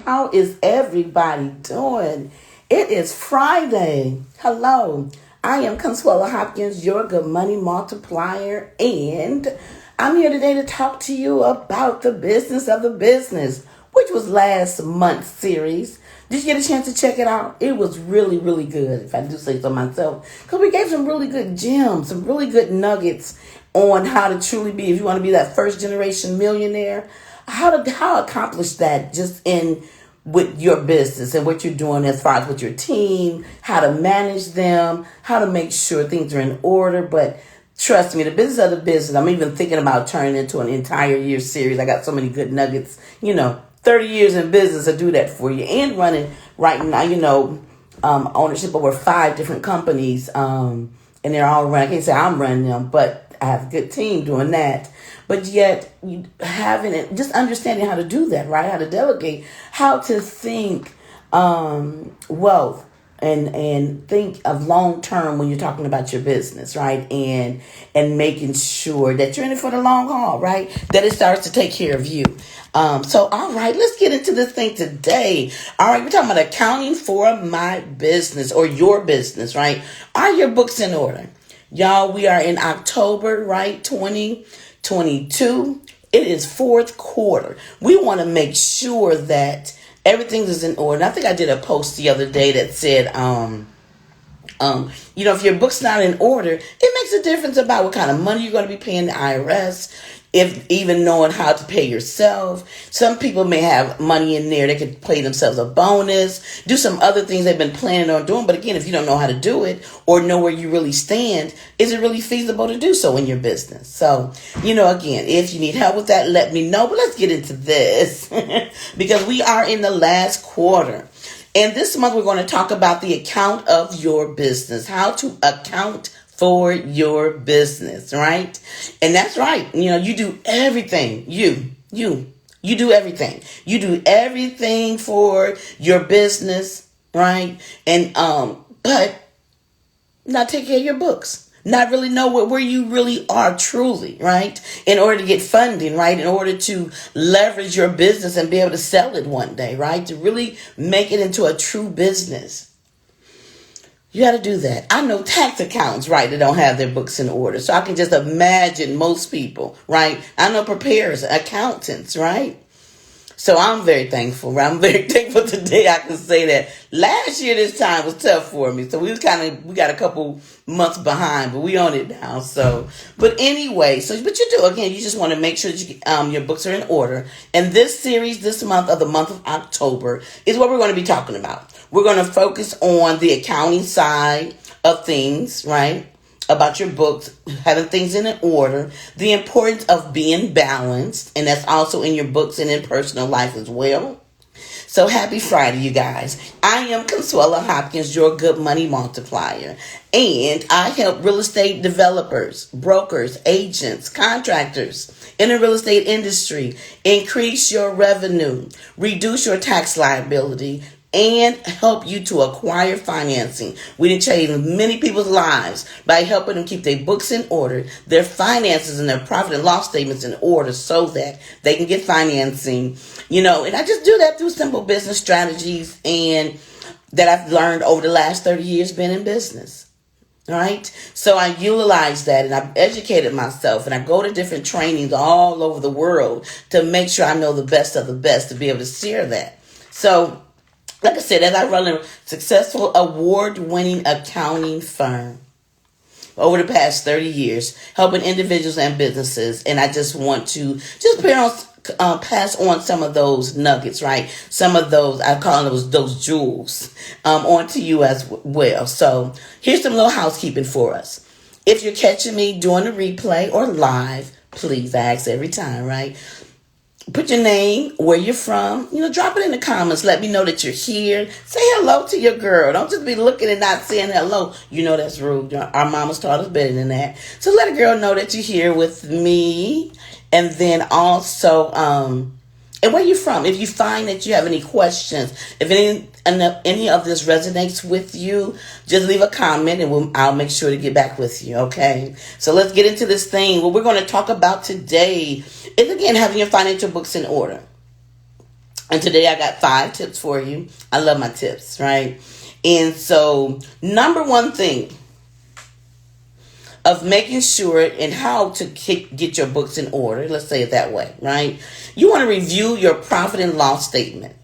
How is everybody doing? It is Friday. Hello. I am Consuella Hopkins, your good money multiplier, and I'm here today to talk to you about the business of the business, which was last month's series. Did you get a chance to check it out? It was really, really good, if I do say so myself, because we gave some really good gems, some really good nuggets on how to truly be, if you want to be that first generation millionaire, how accomplish that just in with your business and what you're doing as far as with your team, how to manage them, how to make sure things are in order. But trust me, the business of the business, I'm even thinking about turning into an entire year series. I got so many good nuggets, 30 years in business to do that for you, and running right now, ownership over 5 different companies. And they're all run. I can't say I'm running them, but I have a good team doing that. But yet, having it, just understanding how to do that, right? How to delegate, how to think wealth, and think of long term when you're talking about your business, right? And making sure that you're in it for the long haul, right? That it starts to take care of you. So, all right, let's get into this thing today. All right, we're talking about accounting for my business or your business, right? Are your books in order? Y'all, we are in October, right? 2022. It is fourth quarter. We want to make sure that everything is in order. And I think I did a post the other day that said, if your book's not in order, it makes a difference about what kind of money you're going to be paying the IRS, if even knowing how to pay yourself. Some people may have money in there. They could pay themselves a bonus, do some other things they've been planning on doing. But again, if you don't know how to do it or know where you really stand, is it really feasible to do so in your business? So, again, if you need help with that, let me know. But let's get into this because we are in the last quarter. And this month, we're going to talk about the account of your business, how to account for your business, right? And that's right. You do everything. You do everything. You do everything for your business, right? And, but not take care of your books. Not really know where you really are truly, right? In order to get funding, right? In order to leverage your business and be able to sell it one day, right? To really make it into a true business. You got to do that. I know tax accountants, right, that don't have their books in order. So I can just imagine most people, right? I know preparers, accountants, right? So I'm very thankful. I'm very thankful today. I can say that last year this time was tough for me. So we got a couple months behind, but we on it now. So, but anyway, but you do, again, you just want to make sure that your books are in order. And this series, this month of the month of October, is what we're going to be talking about. We're going to focus on the accounting side of things, right? About your books, having things in order, the importance of being balanced, and that's also in your books and in personal life as well. So happy Friday, you guys. I am Consuella Hopkins, your good money multiplier, and I help real estate developers, brokers, agents, contractors in the real estate industry increase your revenue, reduce your tax liability, and help you to acquire financing. We did change many people's lives by helping them keep their books in order, their finances and their profit and loss statements in order so that they can get financing. And I just do that through simple business strategies and that I've learned over the last 30 years being in business. All right. So I utilize that and I've educated myself and I go to different trainings all over the world to make sure I know the best of the best to be able to share that. So, like I said, as I run a successful award-winning accounting firm over the past 30 years, helping individuals and businesses, and I just want to pass on some of those nuggets, right? Some of those, I call those jewels, on to you as well. So here's some little housekeeping for us. If you're catching me doing a replay or live, please, I ask every time, right? Put your name, where you're from, drop it in the comments. Let me know that you're here. Say hello to your girl. Don't just be looking and not saying hello. That's rude. Our mamas taught us better than that. So let a girl know that you're here with me. And then also, and where you're from. If you find that you have any questions, if any of this resonates with you, just leave a comment and I'll make sure to get back with you, okay? So let's get into this thing. What we're going to talk about today is, again, having your financial books in order. And today I got 5 tips for you. I love my tips, right? And so, number one thing of making sure and how to get your books in order, let's say it that way, right? You want to review your profit and loss statement.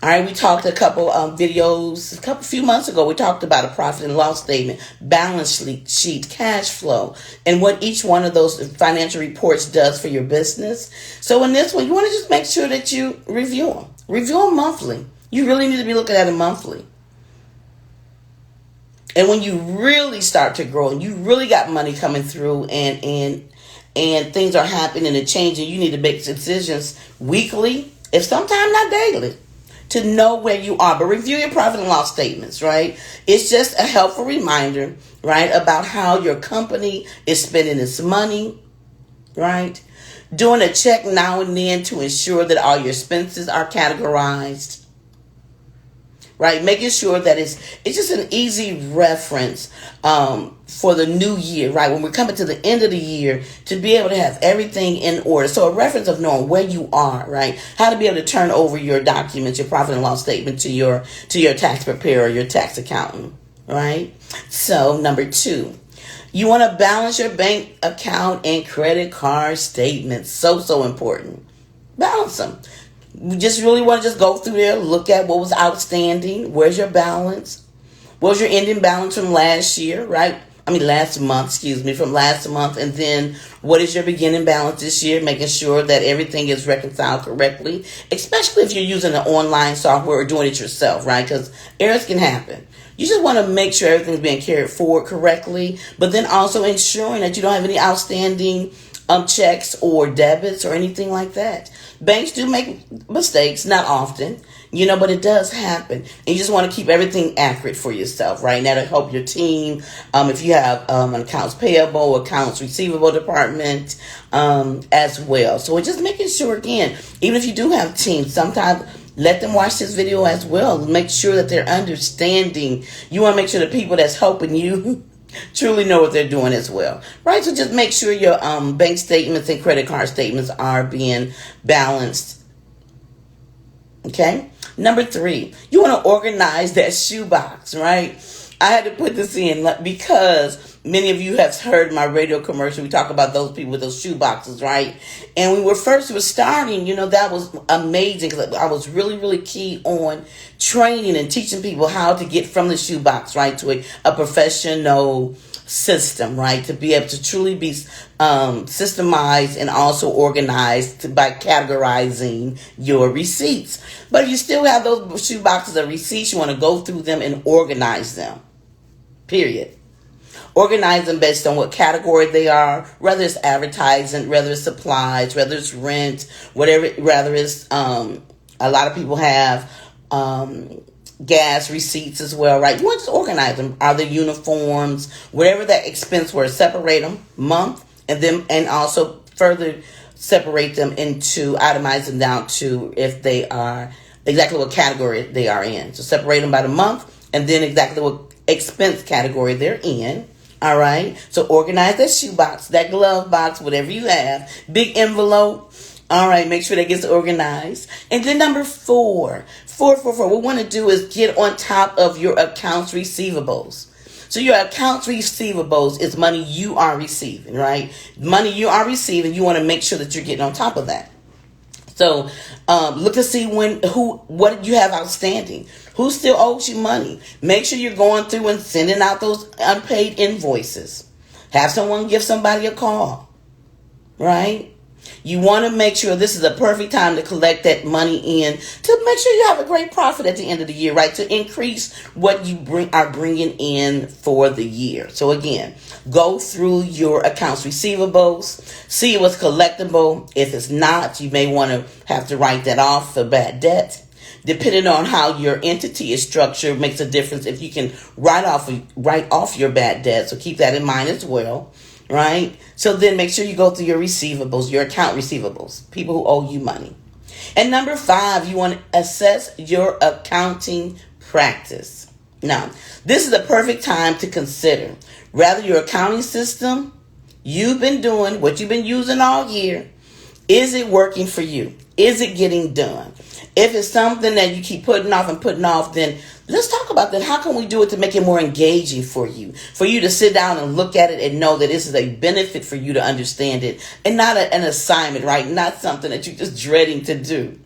All right, we talked a couple videos, few months ago, we talked about a profit and loss statement, balance sheet, cash flow, and what each one of those financial reports does for your business. So in this one, you want to just make sure that you review them. Review them monthly. You really need to be looking at them monthly. And when you really start to grow and you really got money coming through and things are happening and changing, you need to make decisions weekly, if sometimes not daily, to know where you are. But review your profit and loss statements, right? It's just a helpful reminder, right, about how your company is spending its money, right? Doing a check now and then to ensure that all your expenses are categorized, right? Making sure that it's just an easy reference for the new year, right? When we're coming to the end of the year, to be able to have everything in order. So a reference of knowing where you are, right? How to be able to turn over your documents, your profit and loss statement to your tax preparer, your tax accountant, right? So number 2, you want to balance your bank account and credit card statements. So important. Balance them. We just really want to just go through there, look at what was outstanding. Where's your balance? What was your ending balance from last year, right? Last month, from last month. And then what is your beginning balance this year? Making sure that everything is reconciled correctly, especially if you're using an online software or doing it yourself, right? Because errors can happen. You just want to make sure everything's being carried forward correctly, but then also ensuring that you don't have any outstanding checks or debits or anything like that. Banks do make mistakes, not often, but it does happen. And you just want to keep everything accurate for yourself, right? And that'll help your team. If you have an accounts payable, accounts receivable department as well. So it's just making sure, again, even if you do have teams, sometimes let them watch this video as well. Make sure that they're understanding. You want to make sure the people that's helping you truly know what they're doing as well, right? So just make sure your bank statements and credit card statements are being balanced. Okay. Number 3, you want to organize that shoebox, right? I had to put this in because many of you have heard my radio commercial. We talk about those people with those shoe boxes, right? And when we were starting, that was amazing because I was really, really key on training and teaching people how to get from the shoe box, right, to a professional system, right, to be able to truly be systemized and also organized by categorizing your receipts. But if you still have those shoe boxes of receipts, you want to go through them and organize them, period. Organize them based on what category they are, whether it's advertising, whether it's supplies, whether it's rent, whether it's a lot of people have gas receipts as well, right? You want to just organize them. Are they uniforms? Whatever that expense were, separate them month and also further separate them into, itemize them down to if they are exactly what category they are in. So separate them by the month and then exactly what expense category they're in. All right. So organize that shoe box, that glove box, whatever you have, big envelope. All right. Make sure that gets organized. And then number 4, what we want to do is get on top of your accounts receivables. So your accounts receivables is money you are receiving, right? Money you are receiving. You want to make sure that you're getting on top of that. So look to see what you have outstanding. Who still owes you money? Make sure you're going through and sending out those unpaid invoices. Have someone give somebody a call, right? You want to make sure this is a perfect time to collect that money in to make sure you have a great profit at the end of the year, right? To increase what you are bringing in for the year. So again, go through your accounts receivables, see what's collectible. If it's not, you may want to have to write that off for bad debt. Depending on how your entity is structured makes a difference if you can write off your bad debt. So keep that in mind as well. Right? So then make sure you go through your receivables, your account receivables, people who owe you money. And number 5, you want to assess your accounting practice. Now, this is the perfect time to consider whether your accounting system you've been doing, what you've been using all year, Is it working for you? Is it getting done? If it's something that you keep putting off, then let's talk about that. How can we do it to make it more engaging for you to sit down and look at it and know that this is a benefit for you to understand it and not an assignment, right? Not something that you're just dreading to do.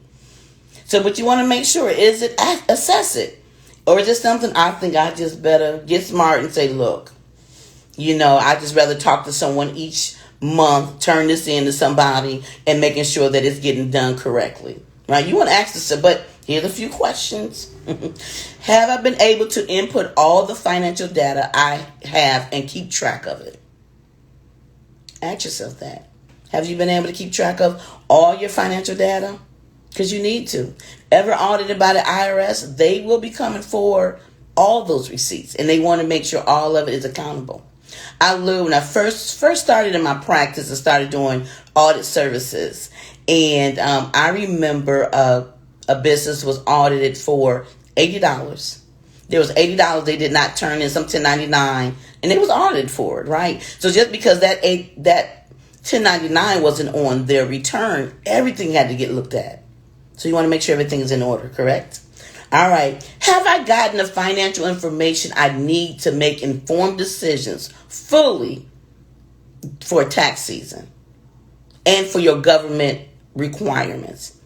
So, but you want to make sure, is it, assess it. Or is it something I think I just better get smart and say, look, I just rather talk to someone each month, turn this in to somebody and making sure that it's getting done correctly. Right? You want to ask yourself, but here's a few questions. Have I been able to input all the financial data I have and keep track of it? Ask yourself that. Have you been able to keep track of all your financial data? Because you need to. Ever audited by the IRS, they will be coming for all those receipts, and they want to make sure all of it is accountable. I learned when I first started in my practice and started doing audit services, and I remember a business was audited for $80. There was $80 they did not turn in, some 1099, and it was audited for it, right? So just because that 1099 wasn't on their return, everything had to get looked at. So you want to make sure everything is in order, correct? All right. Have I gotten the financial information I need to make informed decisions fully for tax season and for your government requirements?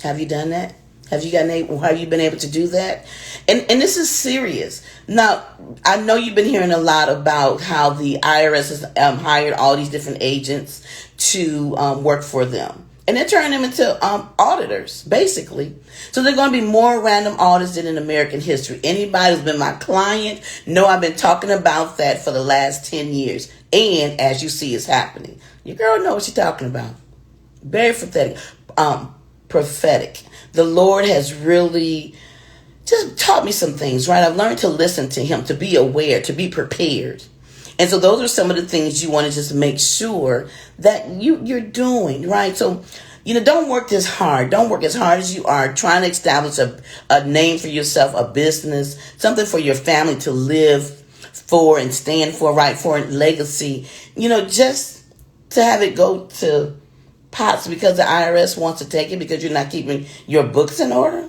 Have you done that? Have you been able to do that? And this is serious. Now, I know you've been hearing a lot about how the IRS has hired all these different agents to work for them. And they're turning them into auditors, basically. So they're going to be more random audits than in American history. Anybody who's been my client know I've been talking about that for the last 10 years. And as you see, it's happening. Your girl knows what she's talking about. Very prophetic. The Lord has really just taught me some things, right? I've learned to listen to him, to be aware, to be prepared. And so those are some of the things you want to just make sure that you're doing, right? So, don't work this hard. Don't work as hard as you are trying to establish a name for yourself, a business, something for your family to live for and stand for, right? For a legacy, just to have it go to pots because the IRS wants to take it because you're not keeping your books in order.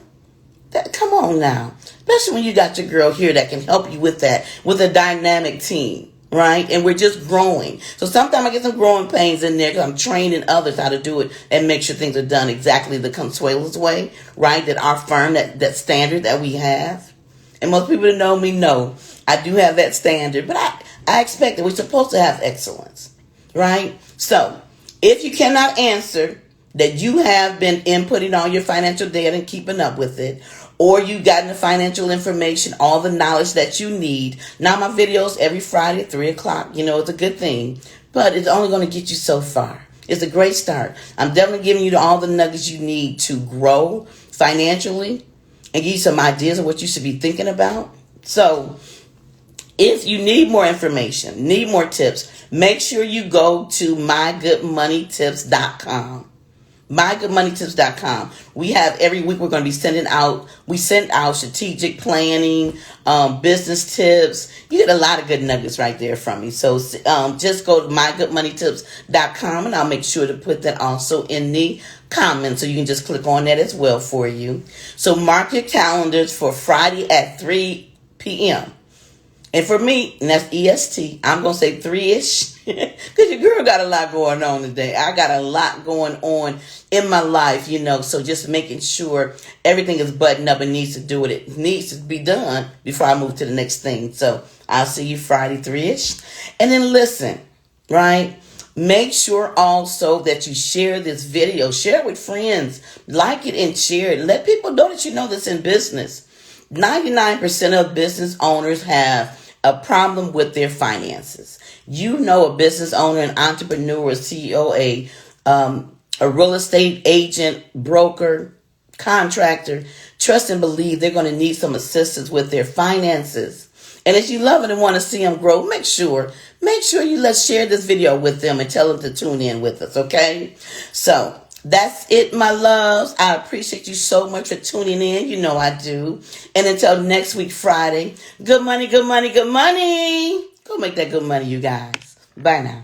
Come on now. Especially when you got your girl here that can help you with that, with a dynamic team. Right? And we're just growing. So sometimes I get some growing pains in there because I'm training others how to do it and make sure things are done exactly the Consuela's way, right? That our firm, that standard that we have. And most people that know me know I do have that standard, but I expect that we're supposed to have excellence, right? So if you cannot answer that you have been inputting all your financial data and keeping up with it, or you've gotten the financial information, all the knowledge that you need. Now, my videos every Friday at 3 o'clock, it's a good thing, but it's only going to get you so far. It's a great start. I'm definitely giving you all the nuggets you need to grow financially and give you some ideas of what you should be thinking about. So if you need more information, need more tips, make sure you go to mygoodmoneytips.com. mygoodmoneytips.com. We have every week we're going to be send out strategic planning, business tips. You get a lot of good nuggets right there from me. So just go to mygoodmoneytips.com and I'll make sure to put that also in the comments so you can just click on that as well for you. So mark your calendars for Friday at 3 p.m. And for me, and that's EST, I'm going to say 3-ish because your girl got a lot going on today. I got a lot going on in my life, so just making sure everything is buttoned up and needs to do what it needs to be done before I move to the next thing. So I'll see you Friday 3-ish. And then listen, right? Make sure also that you share this video. Share it with friends. Like it and share it. Let people know that you know this in business. 99% of business owners have a problem with their finances. A business owner, an entrepreneur, a CEO, a real estate agent, broker, contractor, trust and believe they're going to need some assistance with their finances. And if you love it and want to see them grow, make sure you share this video with them and tell them to tune in with us, okay? So that's it, my loves. I appreciate you so much for tuning in. I do. And until next week, Friday, good money, good money, good money. Go make that good money, you guys. Bye now.